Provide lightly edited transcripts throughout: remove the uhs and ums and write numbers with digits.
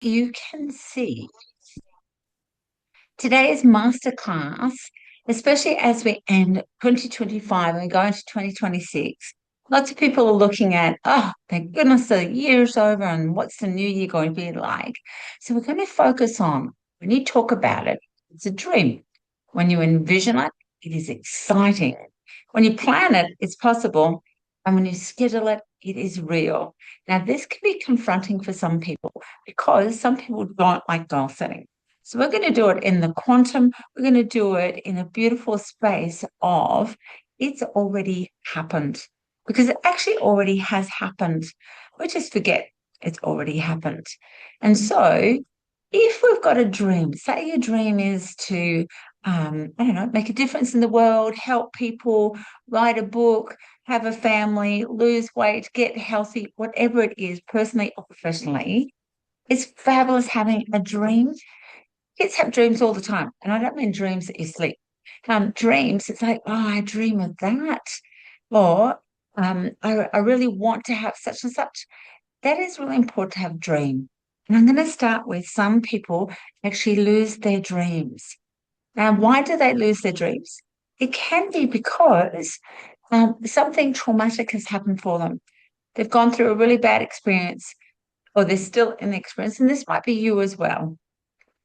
you can see today's masterclass, especially as we end 2025 and go into 2026. Lots of people are looking at, oh, thank goodness the year's over and what's the new year going to be like? So we're going to focus on when you talk about it, it's a dream. When you envision it, it is exciting. When you plan it, it's possible. And when you schedule it, it is real. Now, this can be confronting for some people because some people don't like goal setting. So we're going to do it in the quantum, we're going to do it in a beautiful space of it's already happened because it actually already has happened. We just forget it's already happened. And so if we've got a dream, say your dream is to, I don't know, make a difference in the world, help people, write a book, have a family, lose weight, get healthy, whatever it is, personally or professionally, it's fabulous having a dream. Kids have dreams all the time. And I don't mean dreams that you sleep. Dreams, it's like, oh, I dream of that. Or I really want to have such and such. That is really important to have a dream. And I'm going to start with some people actually lose their dreams. Now, why do they lose their dreams? It can be because something traumatic has happened for them. They've gone through a really bad experience, or they're still in the experience, and this might be you as well,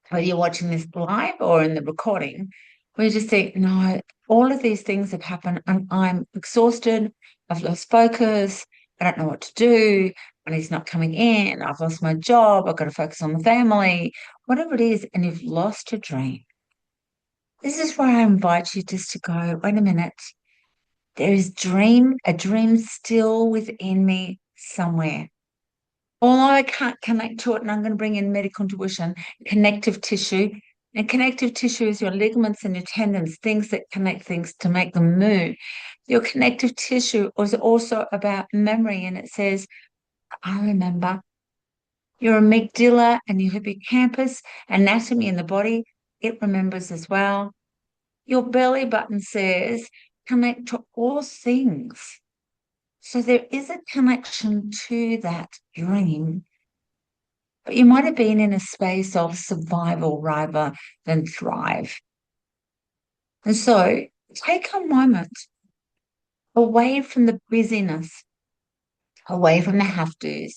whether you're watching this live or in the recording, where you just think, no, all of these things have happened and I'm exhausted. I've lost focus. I don't know what to do. Money's not coming in. I've lost my job. I've got to focus on the family, whatever it is. And you've lost your dream. This is where I invite you just to go, wait a minute. There is a dream still within me somewhere. Although I can't connect to it, and I'm going to bring in medical intuition, connective tissue. And connective tissue is your ligaments and your tendons, things that connect things to make them move. Your connective tissue is also about memory, and it says, I remember. Your amygdala and your hippocampus, anatomy in the body, it remembers as well. Your belly button says, connect to all things. So there is a connection to that dream, but you might have been in a space of survival rather than thrive. And so take a moment away from the busyness, away from the have tos.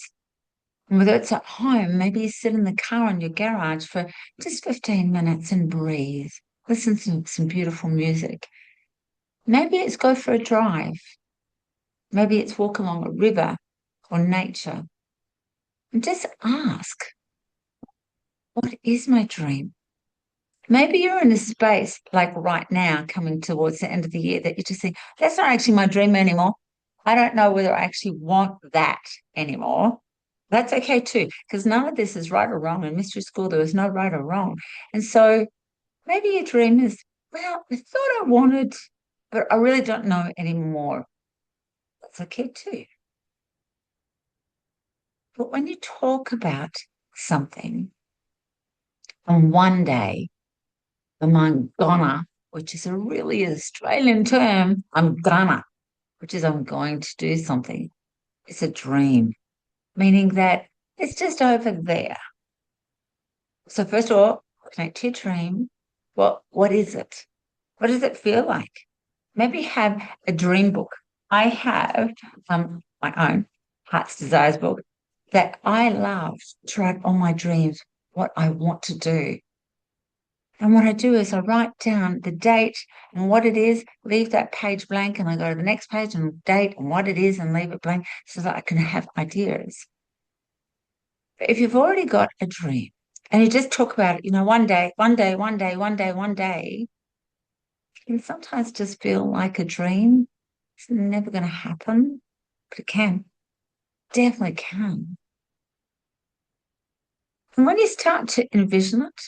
And whether it's at home, maybe you sit in the car in your garage for just 15 minutes and breathe. Listen to some beautiful music. Maybe it's go for a drive. Maybe it's walk along a river or nature. And just ask, what is my dream? Maybe you're in a space like right now, coming towards the end of the year, that you just think, that's not actually my dream anymore. I don't know whether I actually want that anymore. That's okay too, because none of this is right or wrong. In mystery school, there was no right or wrong. And so maybe your dream is, well, I thought I wanted, but I really don't know anymore. That's okay too. But when you talk about something, on one day, I'm gonna, which is a really Australian term, I'm gonna, which is I'm going to do something. It's a dream, meaning that it's just over there. So first of all, connect to your dream. What is it? What does it feel like? Maybe have a dream book. I have my own Heart's Desires book that I love to write all my dreams, what I want to do. And what I do is I write down the date and what it is, leave that page blank, and I go to the next page and date and what it is and leave it blank so that I can have ideas. But if you've already got a dream and you just talk about it, one day, one day, one day, one day, one day, it can sometimes just feel like a dream. It's never going to happen, but it can, definitely can. And when you start to envision it,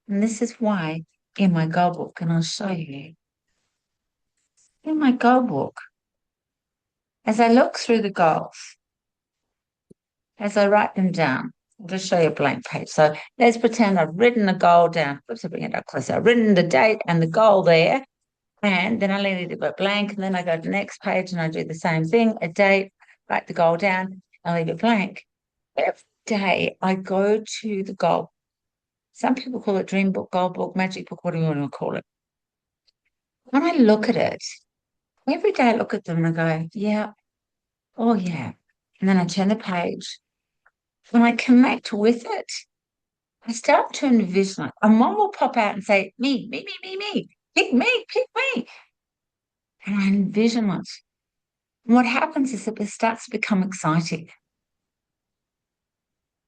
and this is why in my goal book, and I'll show you, in my goal book, as I look through the goals, as I write them down, I'll just show you a blank page. So let's pretend I've written the goal down. Oops, I'll bring it up closer. I've written the date and the goal there, and then I leave it blank, and then I go to the next page and I do the same thing, a date, write the goal down, I leave it blank. day I go to the goal. Some people call it dream book, goal book, magic book, what do you want to call it? When I look at it, every day I look at them and I go, yeah, oh yeah. And then I turn the page. When I connect with it, I start to envision it. And one will pop out and say, me, pick me. And I envision it. And what happens is that it starts to become exciting.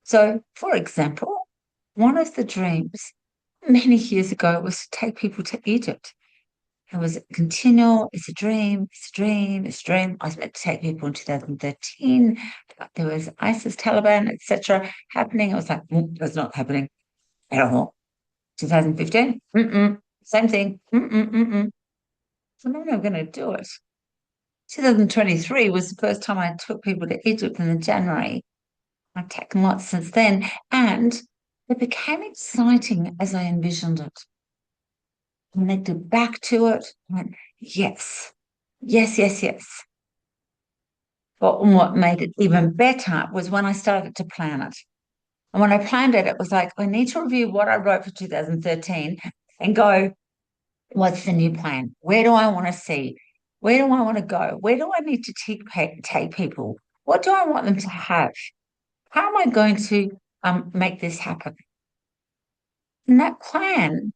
So, for example, one of the dreams many years ago was to take people to Egypt. It was continual, it's a dream, it's a dream, it's a dream. I was meant to take people in 2013, but there was ISIS, Taliban, etc. happening. I was like, that's not happening at all. 2015, same thing. So now I'm going to do it. 2023 was the first time I took people to Egypt in January. I've taken lots since then, and it became exciting as I envisioned it. Connected back to it. I went, yes, yes, yes, yes. But what made it even better was when I started to plan it. And when I planned it, it was like, I need to review what I wrote for 2013 and go, what's the new plan? Where do I want to see? Where do I want to go? Where do I need to take people? What do I want them to have? How am I going to make this happen? And that plan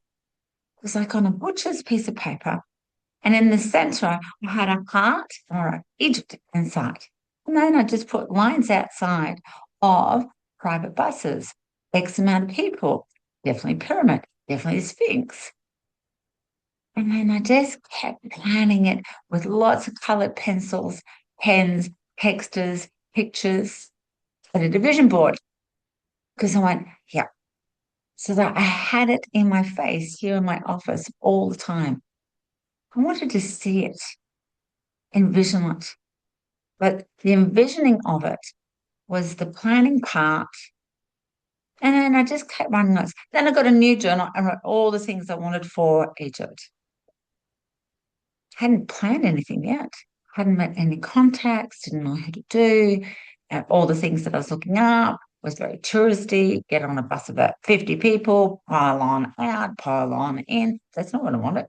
was like on a butcher's piece of paper. And in the center, I had a heart or an Egypt inside. And then I just put lines outside of private buses, X amount of people, definitely pyramid, definitely Sphinx. And then I just kept planning it with lots of colored pencils, pens, textures, pictures. I did a vision board because I went, yeah, so that I had it in my face here in my office all the time. I wanted to see it, envision it. But the envisioning of it was the planning part. And then I just kept running notes. Then I got a new journal and wrote all the things I wanted for Egypt. Hadn't planned anything yet. Hadn't met any contacts, didn't know how to do. All the things that I was looking up was very touristy. Get on a bus of about 50 people, pile on out, pile on in. That's not what I wanted.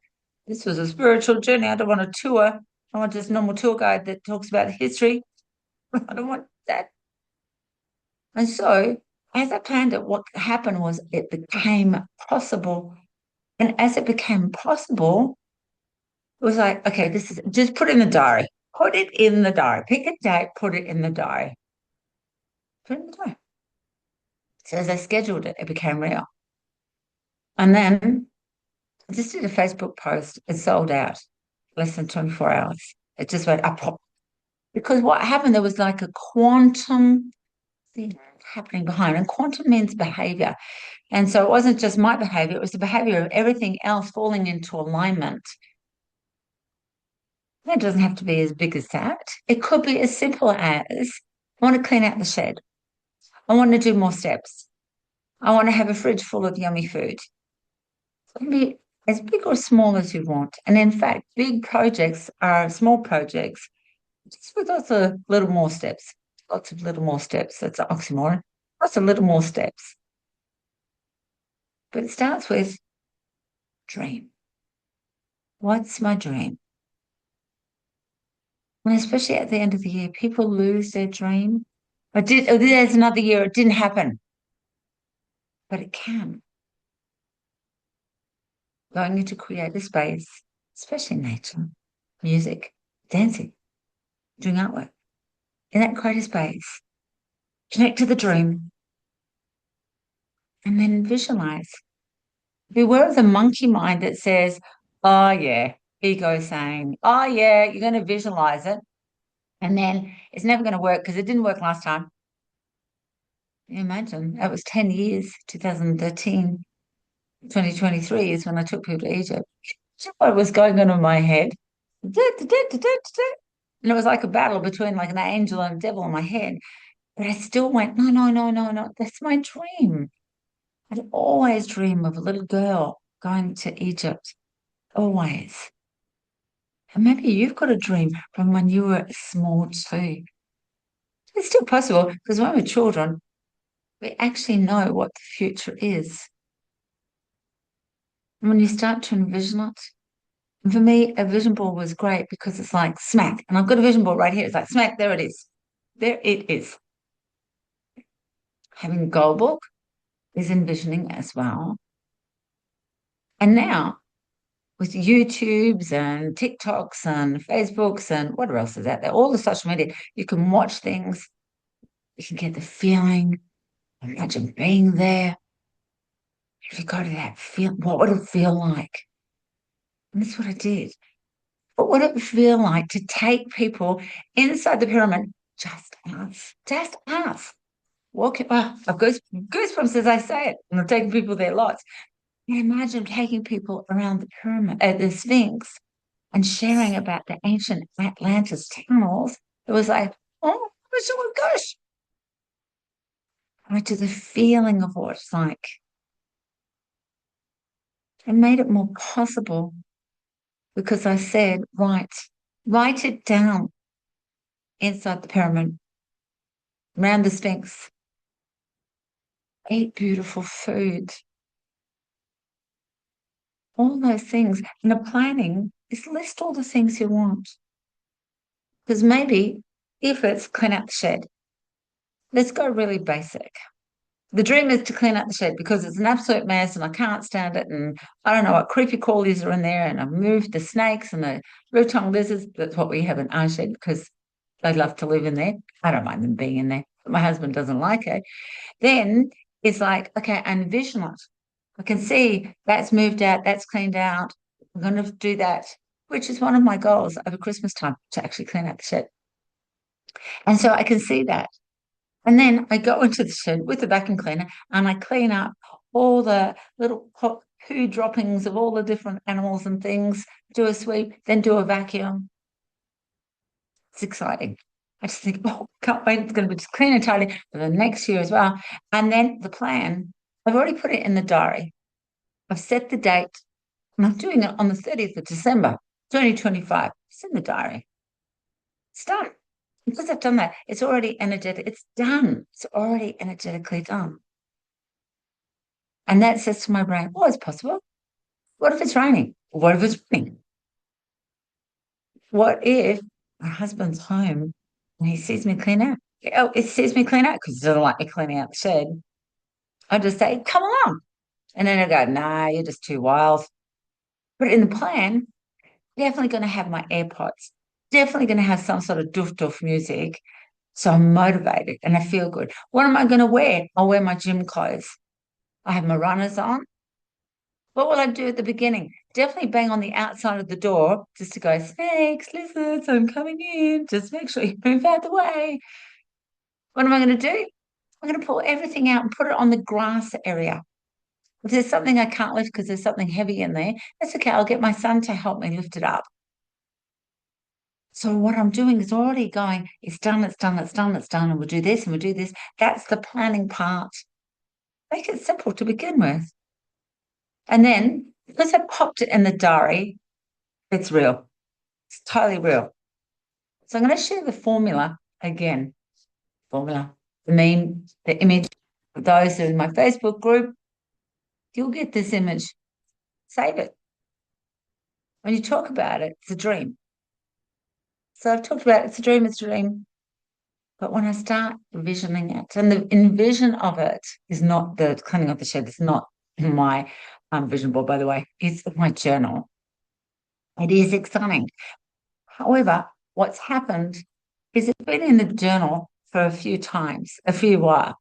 This was a spiritual journey. I don't want a tour. I want just a normal tour guide that talks about history. I don't want that. And so, as I planned it, what happened was it became possible. And as it became possible, it was like, okay, this is just put it in the diary. Put it in the diary. Pick a date, put it in the diary. Put it in the diary. So as I scheduled it, it became real. And then I just did a Facebook post. It sold out less than 24 hours. It just went up. Because what happened, there was like a quantum thing happening behind. And quantum means behavior. And so it wasn't just my behavior, it was the behavior of everything else falling into alignment. It doesn't have to be as big as that. It could be as simple as I want to clean out the shed. I want to do more steps. I want to have a fridge full of yummy food. It can be as big or small as you want. And in fact, big projects are small projects just with lots of little more steps. Lots of little more steps. That's an oxymoron. Lots of little more steps. But it starts with dream. What's my dream? And especially at the end of the year, people lose their dream. There's another year, it didn't happen, but it can. Going into create a space, especially nature, music, dancing, doing artwork. In that creative space, connect to the dream and then visualize. Beware of the monkey mind that says, oh, yeah, ego saying, oh, yeah, you're going to visualize it. And then it's never going to work because it didn't work last time. Imagine that was 10 years, 2013, 2023 is when I took people to Egypt. So what was going on in my head? And it was like a battle between like an angel and a devil in my head. But I still went, no, no, no, no, no. That's my dream. I'd always dream of a little girl going to Egypt. Always. And maybe you've got a dream from when you were small too. It's still possible because when we're children, We actually know what the future is. And when you start to envision it, and for me, a vision board was great because it's like smack. And I've got a vision board right here. It's like smack, there it is. There it is. Having a goal book is envisioning as well. And now with YouTubes and TikToks and Facebooks and whatever else is out there, all the social media, you can watch things, you can get the feeling. Imagine being there. If you go to that feel, what would it feel like? And that's what I did. What would it feel like to take people inside the pyramid, just us? Walking, I've goosebumps as I say it, and I'm taking people there lots. And imagine taking people around the pyramid, the Sphinx, and sharing about the ancient Atlantis tunnels. It was like, oh my gosh. To the feeling of what it's like. It made it more possible because I said, right, write it down inside the pyramid, around the Sphinx, eat beautiful food, all those things. And the planning is list all the things you want. Because maybe if it's clean out the shed, let's go really basic. The dream is to clean out the shed because it's an absolute mess and I can't stand it. And I don't know what creepy crawlies are in there. And I've moved the snakes and the blue tongue lizards. That's what we have in our shed because they love to live in there. I don't mind them being in there, but my husband doesn't like it. Then it's like, okay, envision it. I can see that's moved out, that's cleaned out. I'm going to do that, which is one of my goals over Christmas time to actually clean out the shed. And so I can see that. And then I go into the shed with the vacuum cleaner and I clean up all the little poo droppings of all the different animals and things, do a sweep, then do a vacuum. It's exciting. I just think, oh, can't wait. It's going to be just clean and tidy for the next year as well. And then the plan, I've already put it in the diary. I've set the date and I'm doing it on the 30th of December, 2025. It's in the diary. It's done. Because I've done that, it's already energetic. It's done. It's already energetically done. And that says to my brain, oh, it's possible. What if it's raining? What if it's raining? What if my husband's home and he sees me clean out? Oh, it sees me clean out because he doesn't like me cleaning out the shed. I just say, come along. And then I go, nah, you're just too wild. But in the plan, definitely going to have my AirPods, definitely going to have some sort of doof doof music. So I'm motivated and I feel good. What am I going to wear? I'll wear my gym clothes. I have my runners on. What will I do at the beginning? Definitely bang on the outside of the door just to go, snakes, lizards, I'm coming in. Just make sure you move out the way. What am I going to do? I'm going to pull everything out and put it on the grass area. If there's something I can't lift because there's something heavy in there, that's okay. I'll get my son to help me lift it up. So what I'm doing is already going, it's done, it's done, it's done, it's done, and we'll do this and we'll do this. That's the planning part. Make it simple to begin with. And then because I popped it in the diary, it's real. It's totally real. So I'm going to share the formula again. Formula, the meme, the image. For those in my Facebook group, you'll get this image. Save it. When you talk about it, it's a dream. So I've talked about it's a dream, it's a dream. But when I start envisioning it, and the envision of it is not the cleaning of the shed, it's not my vision board, by the way, it's my journal. It is exciting. However, what's happened is it's been in the journal for a few times, a few while.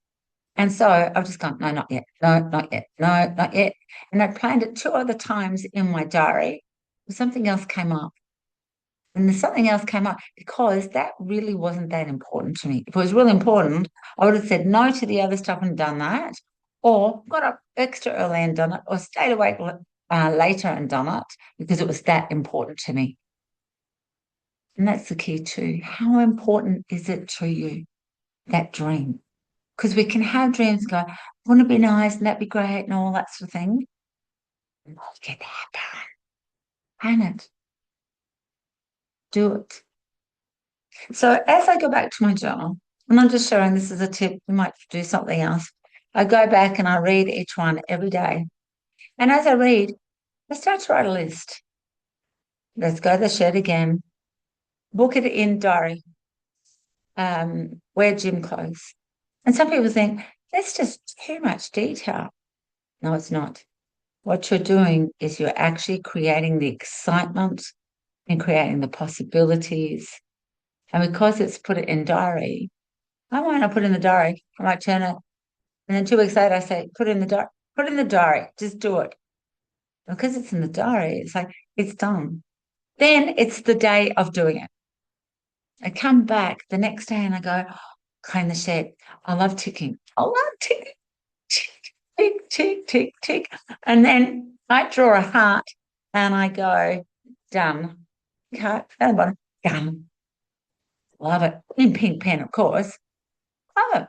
And so I've just gone, no, not yet, no, not yet, no, not yet. And I planned it two other times in my diary. Something else came up. And then something else came up because that really wasn't that important to me. If it was really important, I would have said no to the other stuff and done that, or got up extra early and done it, or stayed awake later and done it because it was that important to me. And that's the key too. How important is it to you, that dream? Because we can have dreams and go, wouldn't it be nice and that'd be great and all that sort of thing. Get that done. Plan it. Do it. So as I go back to my journal, and I'm just showing this as a tip, you might do something else. I go back and I read each one every day. And as I read, I start to write a list. Let's go to the shed again. Book it in diary. Wear gym clothes. And some people think that's just too much detail. No, it's not. What you're doing is you're actually creating the excitement and creating the possibilities. And because it's put it in diary, I might not put it in the diary. I might turn it, and then 2 weeks later I say, put it in the diary. Put it in the diary. Just do it. Because it's in the diary, it's like it's done. Then it's the day of doing it. I come back the next day and I go, clean the shed. I love ticking. I love ticking. Tick, tick, tick, tick. And then I draw a heart and I go, done. Cut, down the bottom, done. Love it. In pink pen, of course. Love it.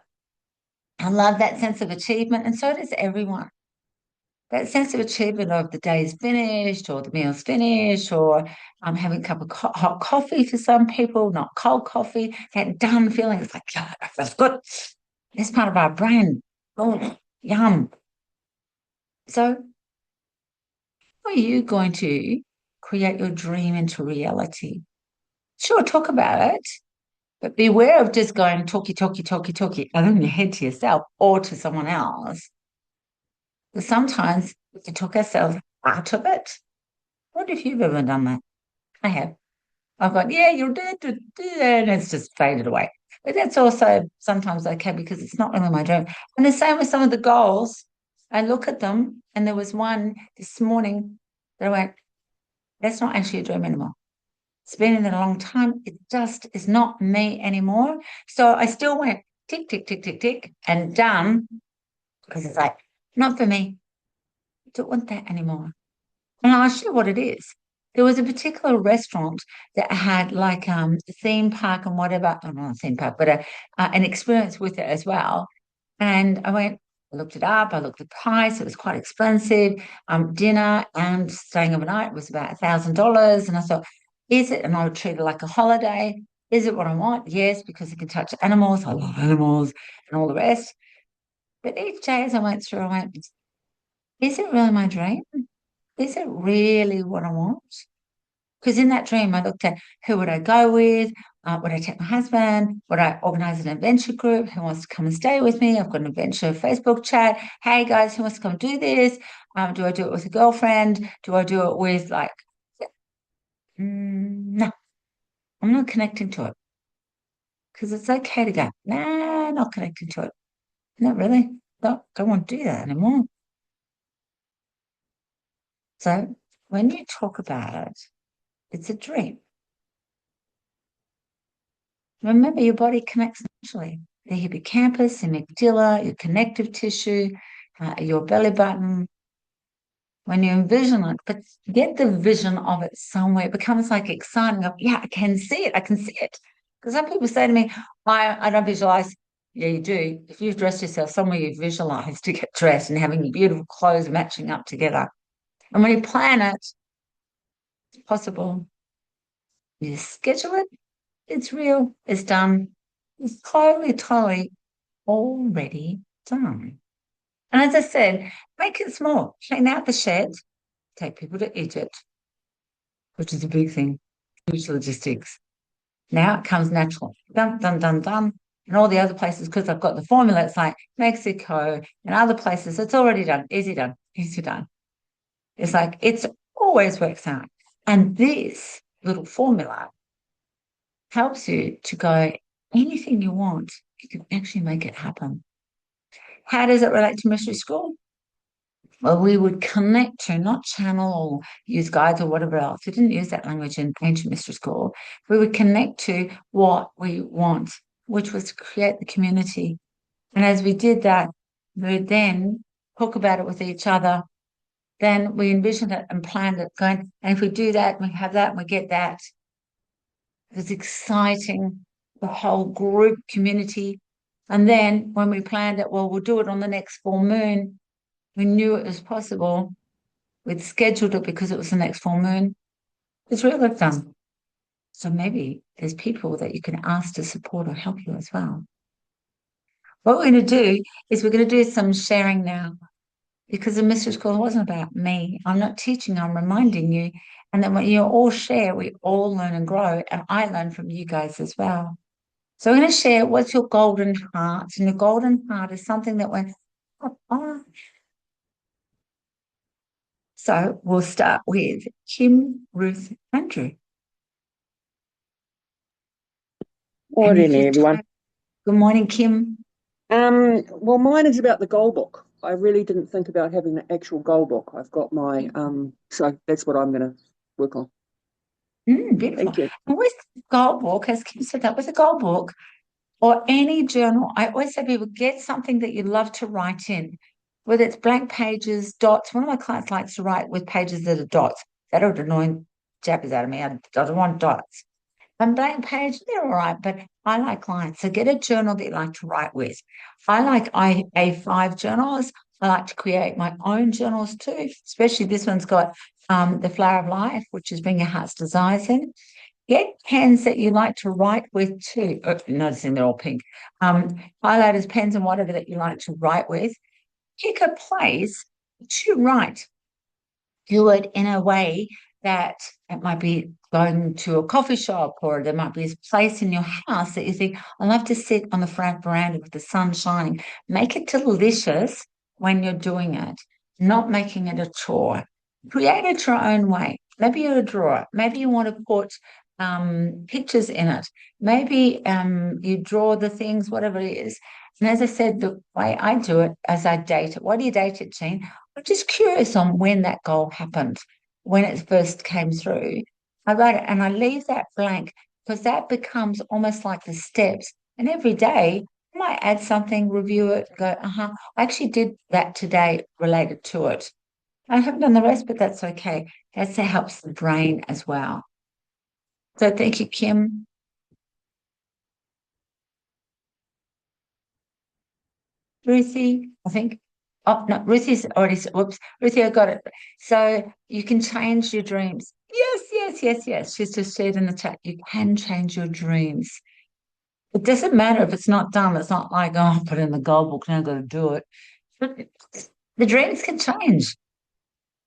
I love that sense of achievement, and so does everyone. That sense of achievement of the day's finished or the meal's finished or having a cup of hot coffee for some people, not cold coffee, that done feeling. It's like, yeah, that feels good. This part of our brain. Oh, yum. So how are you going to create your dream into reality? Sure, talk about it, but beware of just going talky, talky, talky, talky, either in your head to yourself or to someone else. Because sometimes we can talk ourselves out of it. What if you've ever done that? I have. I've gone, yeah, you're dead, and it's just faded away. But that's also sometimes okay because it's not really my dream. And the same with some of the goals. I look at them, and there was one this morning that I went, that's not actually a dream anymore. It's been in there a long time. It just is not me anymore. So I still went tick, tick, tick, tick, tick, and done because it's like, not for me. I don't want that anymore. And I'll ask you what it is. There was a particular restaurant that had like a theme park and whatever, oh, not a theme park, but an experience with it as well. And I looked it up, I looked at the price, it was quite expensive. Dinner and staying overnight was about $1,000. And I thought, is it? And I would treat it like a holiday. Is it what I want? Yes, because it can touch animals. I love animals and all the rest. But each day as I went through, I went, is it really my dream? Is it really what I want? Because in that dream, I looked at who would I go with? Would I take my husband? Would I organize an adventure group? Who wants to come and stay with me? I've got an adventure Facebook chat. Hey guys, who wants to come do this? Do I do it with a girlfriend? Do I do it with like, no, I'm not connecting to it because it's okay to go, nah, not connecting to it. Not really. Don't want to do that anymore. So when you talk about it, it's a dream. Remember, your body connects naturally. The hippocampus, amygdala, your connective tissue, your belly button. When you envision it, but get the vision of it somewhere, it becomes like exciting. Of, yeah, I can see it. I can see it. Because some people say to me, I don't visualize. Yeah, you do. If you've dressed yourself somewhere you visualize to get dressed and having your beautiful clothes matching up together. And when you plan it, it's possible. You schedule it, it's real, it's done. It's totally, totally already done. And as I said, make it small. Clean out the shed, take people to eat it, which is a big thing, huge logistics. Now it comes natural. Done, done, done, done. And all the other places, because I've got the formula, it's like Mexico and other places, it's already done, easy done. It's like it's always works out. And this little formula helps you to go anything you want, you can actually make it happen. How does it relate to mystery school? Well, we would connect to, not channel or use guides or whatever else. We didn't use that language in ancient mystery school. We would connect to what we want, which was to create the community. And as we did that, we would then talk about it with each other. Then we envisioned it and planned it going, and if we do that, we have that, and we get that. It was exciting, the whole group community. And then when we planned it, well, we'll do it on the next full moon. We knew it was possible. We'd scheduled it because it was the next full moon. It's really fun. So maybe there's people that you can ask to support or help you as well. What we're going to do is we're going to do some sharing now because the mystery school wasn't about me. I'm not teaching, I'm reminding you. And then when you all share, we all learn and grow. And I learn from you guys as well. So we're going to share what's your golden heart. And your golden heart is something that went, oh. So we'll start with Kim, Ruth, Andrew. Morning, everyone. Good morning, Kim. Well, mine is about the goal book. I really didn't think about having an actual goal book. I've got my so that's what I'm going to work on. Beautiful. Thank you. And with the goal book, as Kim said, that with a goal book or any journal, I always say people get something that you love to write in, whether it's blank pages, dots. One of my clients likes to write with pages that are dots. That would annoy jappers out of me. I don't want dots. And blank page, they're all right, but I like lines. So get a journal that you like to write with. I like A5 journals. I like to create my own journals too, especially this one's got the flower of life, which is bring your heart's desires in. Get pens that you like to write with too. Oh, noticing they're all pink. Highlighters, pens, and whatever that you like to write with. Pick a place to write. Do it in a way that it might be going to a coffee shop, or there might be a place in your house that you think, I love to sit on the front veranda with the sun shining. Make it delicious when you're doing it, not making it a chore. Create it your own way. Maybe you're a drawer. Maybe you want to put pictures in it. Maybe you draw the things, whatever it is. And as I said, the way I do it, as I date it, what do you date it, Jean? I'm just curious on when that goal happened, when it first came through. I write it and I leave that blank because that becomes almost like the steps. And every day I might add something, review it, go, I actually did that today related to it. I haven't done the rest, but that's okay. That helps the brain as well. So thank you, Kim. Ruthie, I think. Oh, no, Ruthie's already, whoops, Ruthie, I got it. So you can change your dreams. Yes, yes, yes, yes. She's just said in the chat, you can change your dreams. It doesn't matter if it's not done. It's not like, oh, put it in the goal book, now I've got to do it. But the dreams can change.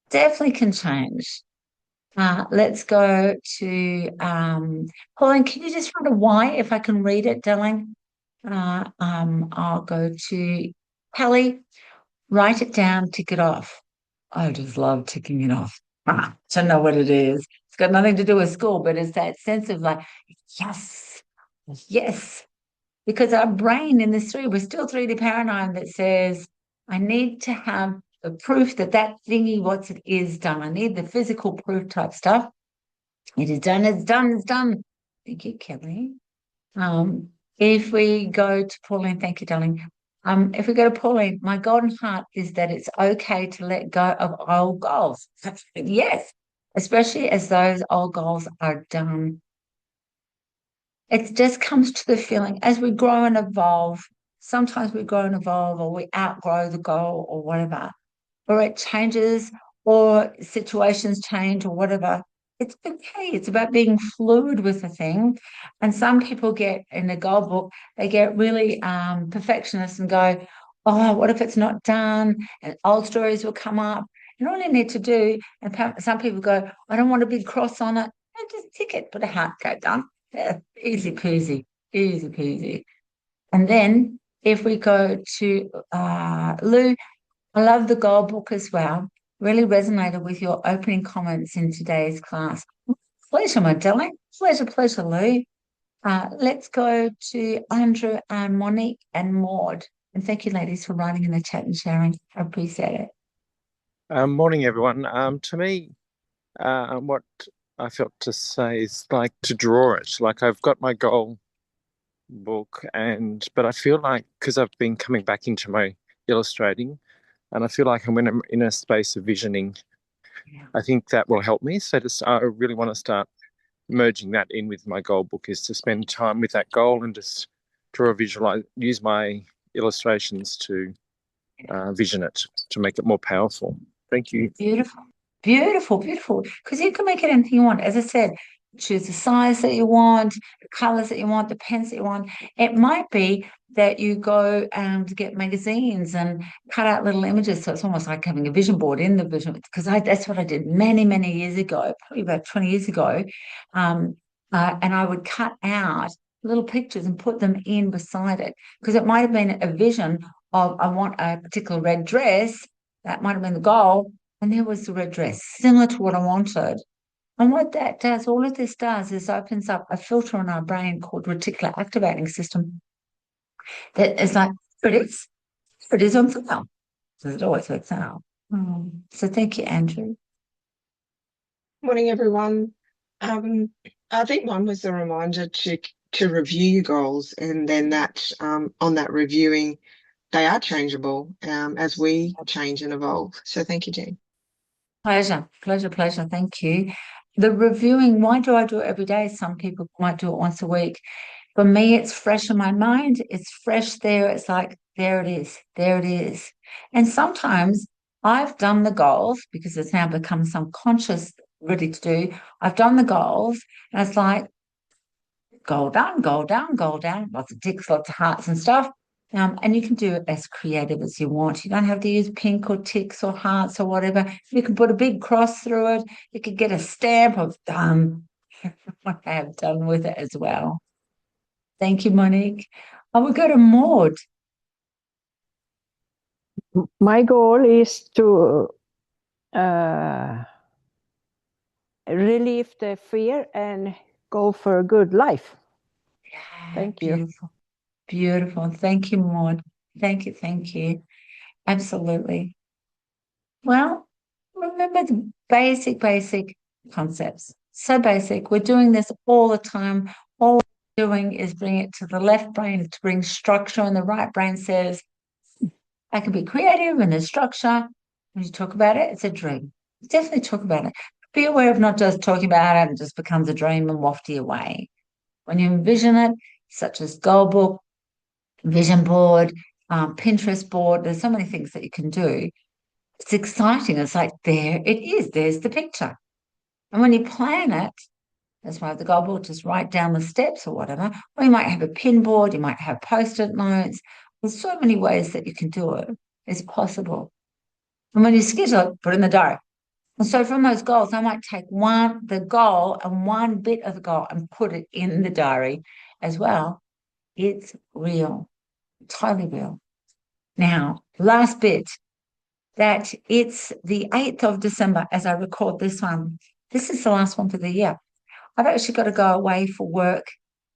Definitely can change. Let's go to Pauline. Can you just write a Y if I can read it, darling? I'll go to Kelly. Write it down, tick it off. I just love ticking it off. To know what it is. It's got nothing to do with school, but it's that sense of like, yes, yes. Because our brain in this 3, we're still 3D paradigm that says, I need to have the proof that that thingy, what it is done. I need the physical proof type stuff. It is done, it's done, it's done. Thank you, Kelly. If we go to Pauline, thank you, darling. If we go to Pauline, my golden heart is that it's okay to let go of old goals. Yes, especially as those old goals are done. It just comes to the feeling as we grow and evolve. Sometimes we grow and evolve, or we outgrow the goal, or whatever, or it changes, or situations change, or whatever. It's okay. It's about being fluid with the thing. And some people get in the goal book, they get really perfectionist and go, oh, what if it's not done? And old stories will come up. And all you need to do, and some people go, I don't want a big cross on it. And just tick it, put a heart, go done. Yeah, easy peasy, easy peasy. And then if we go to Lou, I love the goal book as well. Really resonated with your opening comments in today's class. Pleasure, my darling. Pleasure, pleasure, Lou. Let's go to Andrew and Monique and Maud. And thank you, ladies, for writing in the chat and sharing. I appreciate it. Morning, everyone. To me, what I felt to say is like to draw it. Like I've got my goal book, but I feel like because I've been coming back into my illustrating, and I feel like I'm in a space of visioning. Yeah. I think that will help me. So I really want to start merging that in with my goal book, is to spend time with that goal and just use my illustrations to vision it, to make it more powerful. Thank you. Beautiful, beautiful, beautiful. Because you can make it anything you want. As I said, choose the size that you want, the colors that you want, the pens that you want. It might be that you go and get magazines and cut out little images. So it's almost like having a vision board in the vision, because that's what I did many, many years ago, probably about 20 years ago. And I would cut out little pictures and put them in beside it, because it might have been a vision of, I want a particular red dress. That might have been the goal. And there was the red dress, similar to what I wanted. And what that does, all of this does, is opens up a filter in our brain called reticular activating system that is like, it is on file. So it always works out. So thank you, Andrew. Morning, everyone. I think one was a reminder to review your goals, and then that on that reviewing, they are changeable as we change and evolve. So thank you, Jean. Pleasure. Thank you. The reviewing, why do I do it every day? Some people might do it once a week. For me, it's fresh in my mind. It's fresh there. It's like, there it is. There it is. And sometimes I've done the goals because it's now become some conscious, ready to do. I've done the goals and it's like, goal done, lots of ticks, lots of hearts and stuff. And you can do it as creative as you want. You don't have to use pink or ticks or hearts or whatever. You can put a big cross through it. You could get a stamp of done. What I have done with it as well. Thank you, Monique. I will go to Maud. My goal is to relieve the fear and go for a good life. Yeah, Thank you. Beautiful. Thank you, Maud. Thank you. Absolutely. Well, remember the basic concepts. So basic. We're doing this all the time. All we're doing is bring it to the left brain to bring structure, and the right brain says, I can be creative and there's structure. When you talk about it, it's a dream. Definitely talk about it. Be aware of not just talking about it and just becomes a dream and wafty away. When you envision it, such as goal book, vision board, Pinterest board, there's so many things that you can do. It's exciting. It's like, there it is. There's the picture. And when you plan it, that's why the goal book, just write down the steps or whatever. Or you might have a pin board, you might have post-it notes. There's so many ways that you can do it. It's possible. And when you schedule it, put it in the diary. And so from those goals, I might take the goal and one bit of the goal and put it in the diary as well. It's real, totally real. Now, last bit, that it's the 8th of December as I record this one. This is the last one for the year. I've actually got to go away for work.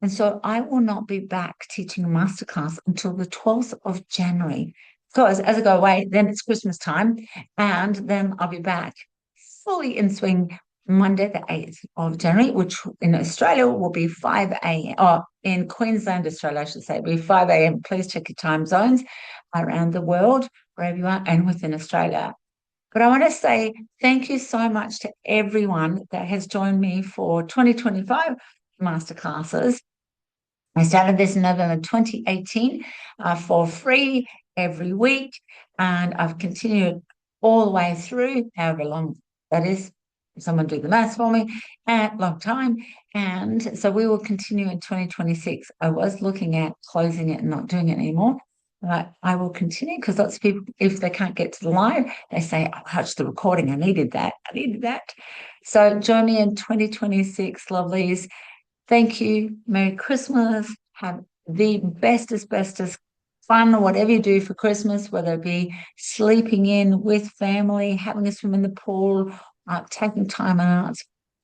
And so I will not be back teaching a masterclass until the 12th of January. Because as I go away, then it's Christmas time. And then I'll be back fully in swing Monday, the 8th of January, which in Australia will be 5 a.m. Or in Queensland, Australia, I should say, will be 5 a.m. Please check your time zones around the world, wherever you are, and within Australia. But I want to say thank you so much to everyone that has joined me for 2025 masterclasses. I started this in November 2018 for free every week, and I've continued all the way through, however long that is. Someone do the maths for me, and long time. And so we will continue in 2026. I was looking at closing it and not doing it anymore. But I will continue, because lots of people, if they can't get to the live, they say, I'll watch the recording. I needed that. So join me in 2026, lovelies. Thank you. Merry Christmas. Have the bestest fun, whatever you do for Christmas, whether it be sleeping in with family, having a swim in the pool, taking time out.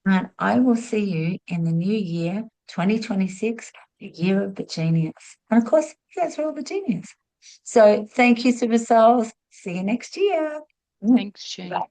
And I will see you in the new year, 2026, the year of the genius. And of course, you guys are all the genius. So thank you, Super Souls. See you next year. Thanks, Jane. Bye.